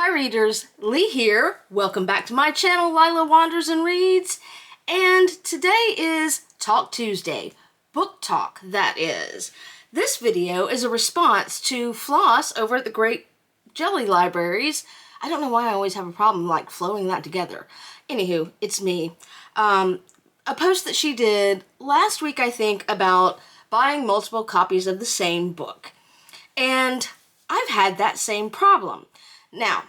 Hi readers, Lee here. Welcome back to my channel, Lila Wanders and Reads. And today is Talk Tuesday. Book talk, that is. This video is a response to Floss over at the Great Jelly Libraries. I don't know why I always have a problem like flowing that together. Anywho, it's me. A post that she did last week, I think, about buying multiple copies of the same book. And I've had that same problem. Now,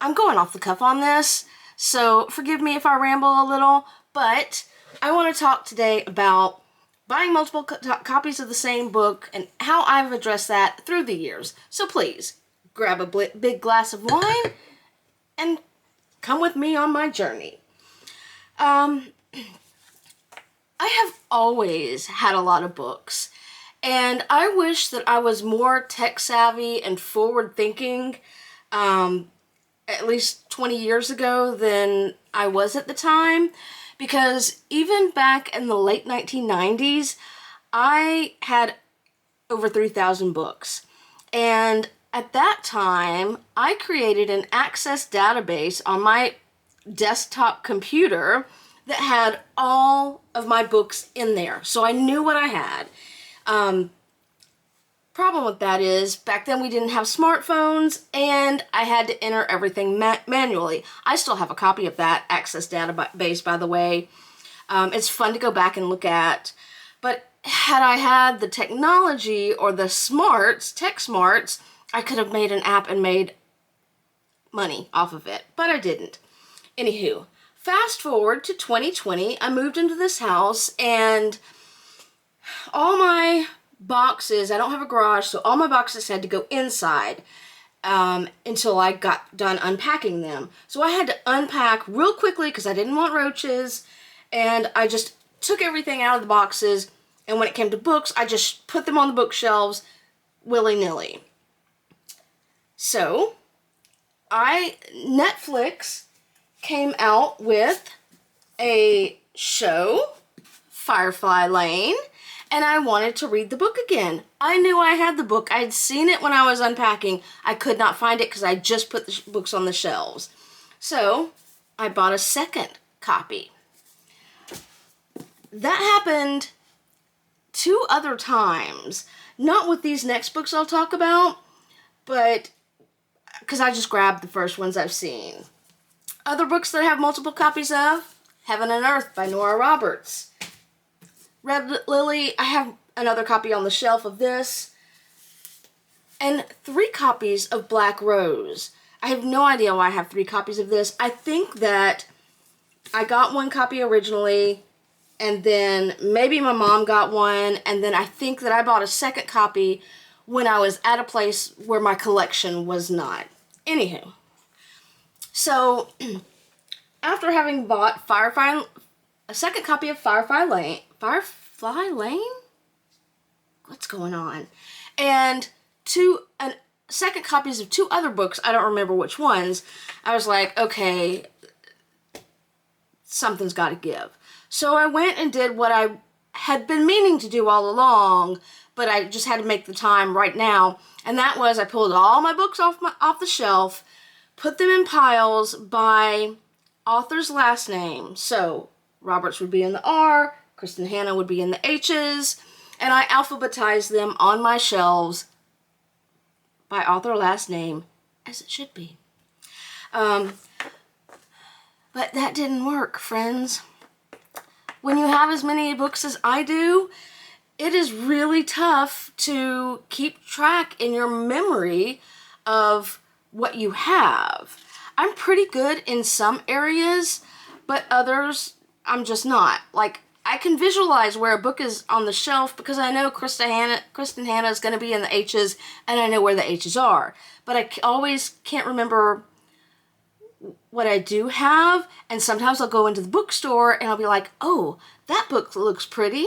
I'm going off the cuff on this, so forgive me if I ramble a little, but I want to talk today about buying multiple copies of the same book and how I've addressed that through the years. So please, grab a big glass of wine and come with me on my journey. I have always had a lot of books, and I wish that I was more tech savvy and forward thinking at least 20 years ago than I was at the time, because even back in the late 1990s, I had over 3,000 books. And at that time, I created an Access database on my desktop computer that had all of my books in there. So I knew what I had. Problem with that is, back then we didn't have smartphones, and I had to enter everything manually. I still have a copy of that Access database, by the way. It's fun to go back and look at. But had I had the technology or the tech smarts, I could have made an app and made money off of it. But I didn't. Anywho, fast forward to 2020, I moved into this house, and all my boxes, I don't have a garage, so all my boxes had to go inside until I got done unpacking them. So I had to unpack real quickly because I didn't want roaches, and I just took everything out of the boxes, and when it came to books, I just put them on the bookshelves willy-nilly. So Netflix came out with a show, Firefly Lane, and I wanted to read the book again. I knew I had the book. I had seen it when I was unpacking. I could not find it because I just put the books on the shelves. So I bought a second copy. That happened 2 other times. Not with these next books I'll talk about, but because I just grabbed the first ones I've seen. Other books that I have multiple copies of: Heaven and Earth by Nora Roberts. Red Lily, I have another copy on the shelf of this. And 3 copies of Black Rose. I have no idea why I have 3 copies of this. I think that I got 1 copy originally, and then maybe my mom got one, and then I think that I bought a second copy when I was at a place where my collection was not. Anywho, so after having bought a second copy of Firefly Lane? What's going on? And second copies of 2 other books, I don't remember which ones, I was like, okay, something's got to give. So I went and did what I had been meaning to do all along, but I just had to make the time right now, and that was I pulled all my books off the shelf, put them in piles by author's last name. So Roberts would be in the R, Kristen Hanna would be in the H's, and I alphabetized them on my shelves by author last name, as it should be. But that didn't work, friends. When you have as many books as I do, it is really tough to keep track in your memory of what you have. I'm pretty good in some areas, but others I'm just not. Like, I can visualize where a book is on the shelf because I know Kristen Hanna is going to be in the H's, and I know where the H's are. But I always can't remember what I do have, and sometimes I'll go into the bookstore and I'll be like, oh, that book looks pretty.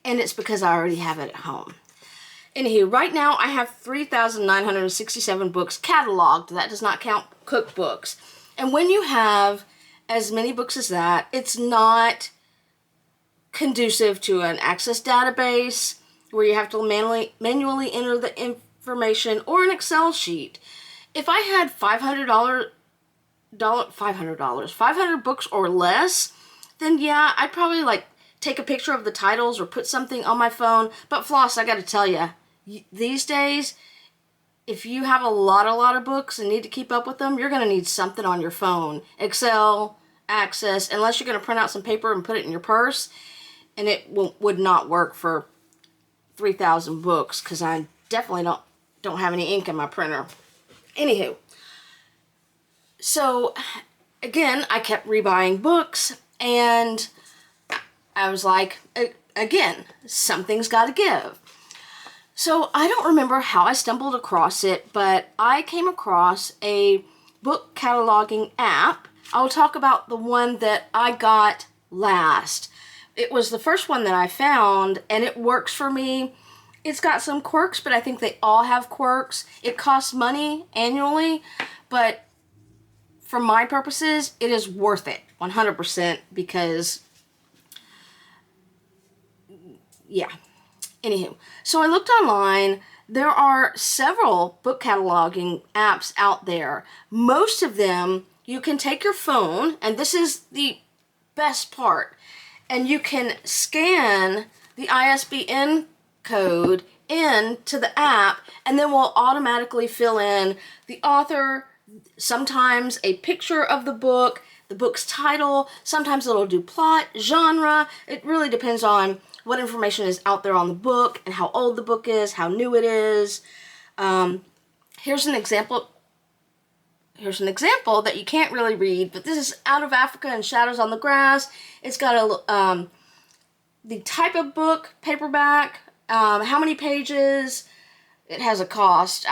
And it's because I already have it at home. Anywho, right now I have 3,967 books cataloged. That does not count cookbooks. And when you have as many books as that, it's not conducive to an Access database where you have to manually enter the information or an Excel sheet. If I had $500 books or less, then yeah, I'd probably like take a picture of the titles or put something on my phone. But Floss, I gotta tell you, these days, if you have a lot of books and need to keep up with them, you're gonna need something on your phone. Excel, Access, unless you're gonna print out some paper and put it in your purse, and it would not work for 3,000 books, because I definitely don't have any ink in my printer. Anywho, so again, I kept rebuying books, and I was like, again, something's got to give. So I don't remember how I stumbled across it, but I came across a book cataloging app. I'll talk about the one that I got last. It was the first one that I found, and it works for me. It's got some quirks, but I think they all have quirks. It costs money annually, but for my purposes, it is worth it 100%, because, yeah. Anywho, so I looked online. There are several book cataloging apps out there. Most of them, you can take your phone, and this is the best part, and you can scan the ISBN code into the app, and then we'll automatically fill in the author, sometimes a picture of the book's title, sometimes it'll do plot, genre. It really depends on what information is out there on the book and how old the book is, how new it is. Here's an example. Here's an example that you can't really read, but this is Out of Africa and Shadows on the Grass. It's got the type of book, paperback, how many pages. It has a cost.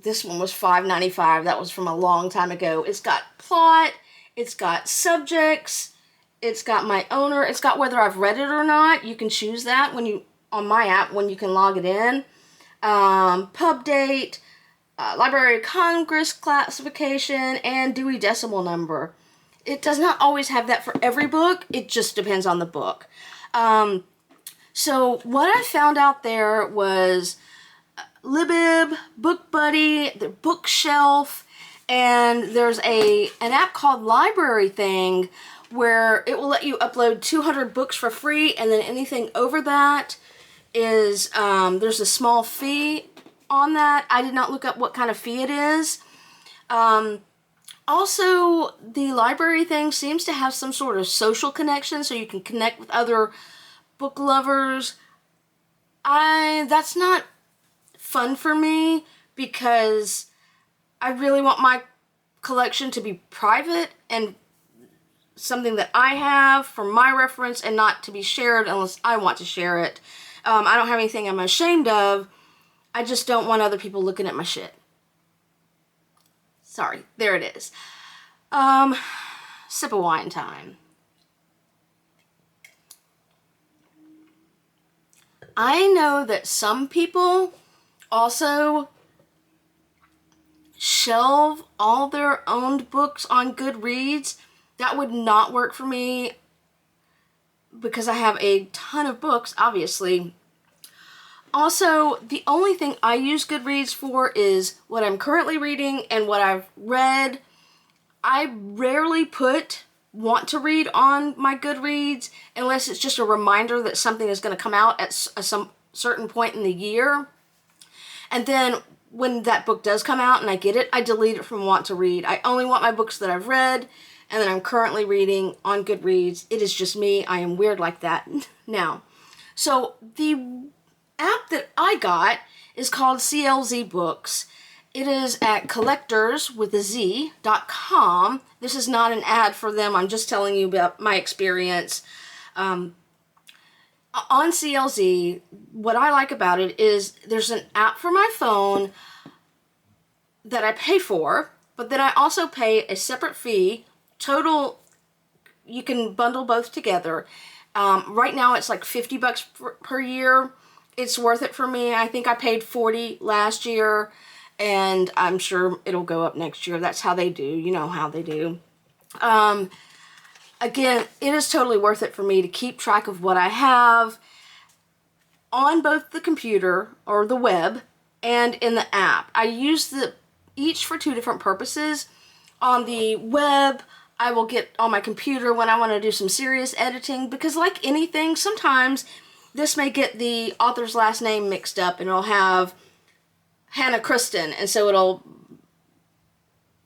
This one was $5.95. That was from a long time ago. It's got plot. It's got subjects. It's got my owner. It's got whether I've read it or not. You can choose that on my app when you can log it in. Pub date, Library of Congress classification, and Dewey Decimal Number. It does not always have that for every book. It just depends on the book. So what I found out there was Libib, BookBuddy, the Bookshelf, and there's an app called Library Thing, where it will let you upload 200 books for free, and then anything over that is, there's a small fee on that. I did not look up what kind of fee it is. Also, the Library Thing seems to have some sort of social connection, so you can connect with other book lovers. That's not fun for me, because I really want my collection to be private and something that I have for my reference, and not to be shared unless I want to share it. I don't have anything I'm ashamed of. I just don't want other people looking at my shit. Sorry, there it is. Sip of wine time. I know that some people also shelve all their owned books on Goodreads. That would not work for me, because I have a ton of books, obviously. Also, the only thing I use Goodreads for is what I'm currently reading and what I've read. I rarely put want to read on my Goodreads unless it's just a reminder that something is going to come out at some certain point in the year. And then when that book does come out and I get it, I delete it from want to read. I only want my books that I've read and that I'm currently reading on Goodreads. It is just me. I am weird like that now. So the app that I got is called CLZ Books. It is at collectors.com. This is not an ad for them. I'm just telling you about my experience. On CLZ, what I like about it is there's an app for my phone that I pay for, but then I also pay a separate fee. Total, you can bundle both together. Right now it's like $50 per year. It's worth it for me. I think I paid $40 last year, and I'm sure it'll go up next year. That's how they do. You know how they do. Again, it is totally worth it for me to keep track of what I have on both the computer or the web and in the app. I use each for two different purposes. On the web, I will get on my computer when I want to do some serious editing, because like anything, sometimes this may get the author's last name mixed up and it'll have Hannah Kristen, and so it'll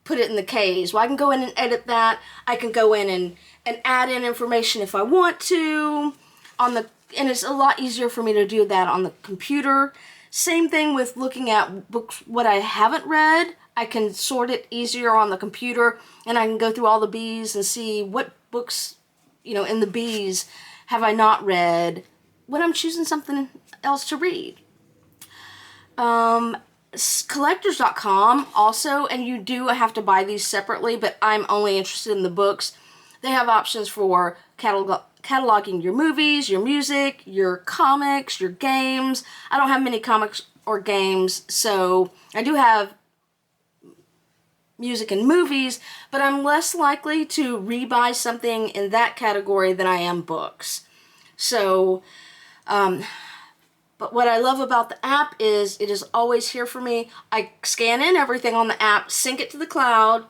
put it in the K's. Well, I can go in and edit that. I can go in and add in information if I want to and it's a lot easier for me to do that on the computer. Same thing with looking at books, what I haven't read. I can sort it easier on the computer, and I can go through all the B's and see what books, in the B's have I not read when I'm choosing something else to read. Collectors.com also, and you do have to buy these separately, but I'm only interested in the books. They have options for cataloging your movies, your music, your comics, your games. I don't have many comics or games, so I do have music and movies, but I'm less likely to rebuy something in that category than I am books. So, but what I love about the app is it is always here for me. I scan in everything on the app, sync it to the cloud,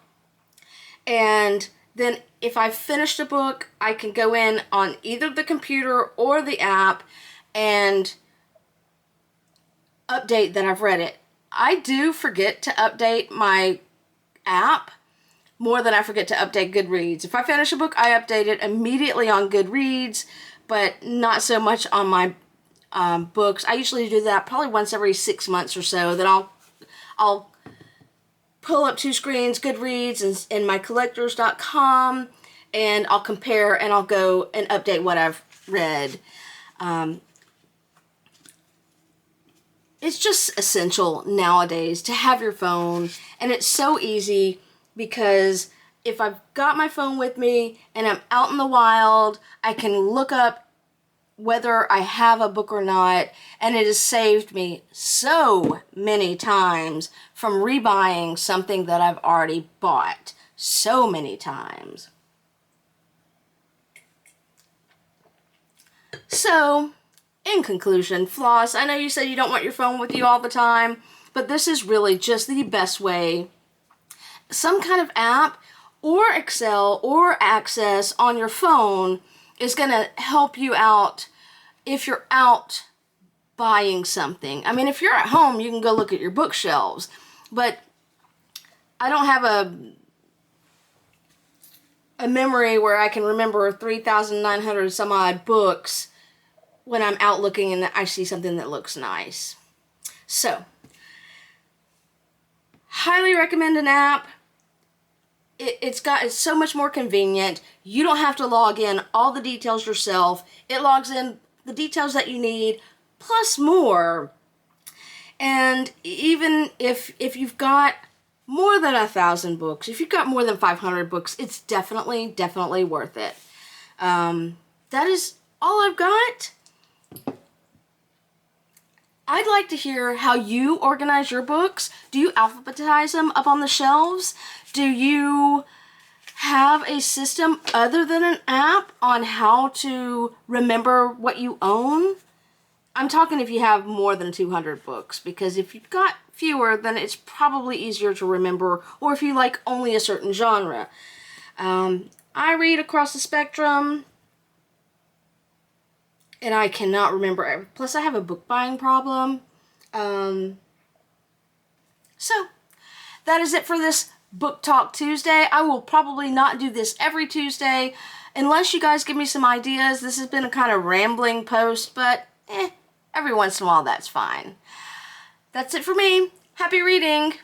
and then if I've finished a book, I can go in on either the computer or the app and update that I've read it. I do forget to update my app more than I forget to update Goodreads. If I finish a book, I update it immediately on Goodreads, but not so much on my books. I usually do that probably once every 6 months or so. Then I'll pull up two screens, Goodreads and my collectors.com, and I'll compare and I'll go and update what I've read. It's just essential nowadays to have your phone, and it's so easy because if I've got my phone with me and I'm out in the wild, I can look up whether I have a book or not, and it has saved me so many times from rebuying something that I've already bought so many times. So, in conclusion, Floss, I know you said you don't want your phone with you all the time, but this is really just the best way. Some kind of app or Excel or Access on your phone is going to help you out if you're out buying something. I mean, if you're at home, you can go look at your bookshelves, but I don't have a memory where I can remember 3,900 some odd books when I'm out looking and I see something that looks nice. So, highly recommend an app. It's so much more convenient. You don't have to log in all the details yourself. It logs in the details that you need, plus more. And even if you've got more than 1,000 books, if you've got more than 500 books, it's definitely worth it. That is all I've got. I'd like to hear how you organize your books. Do you alphabetize them up on the shelves? Do you have a system other than an app on how to remember what you own? I'm talking if you have more than 200 books, because if you've got fewer, then it's probably easier to remember, or if you like only a certain genre. I read across the spectrum, and I cannot remember. Plus, I have a book buying problem. So, that is it for this Book Talk Tuesday. I will probably not do this every Tuesday unless you guys give me some ideas. This has been a kind of rambling post, but every once in a while that's fine. That's it for me. Happy reading!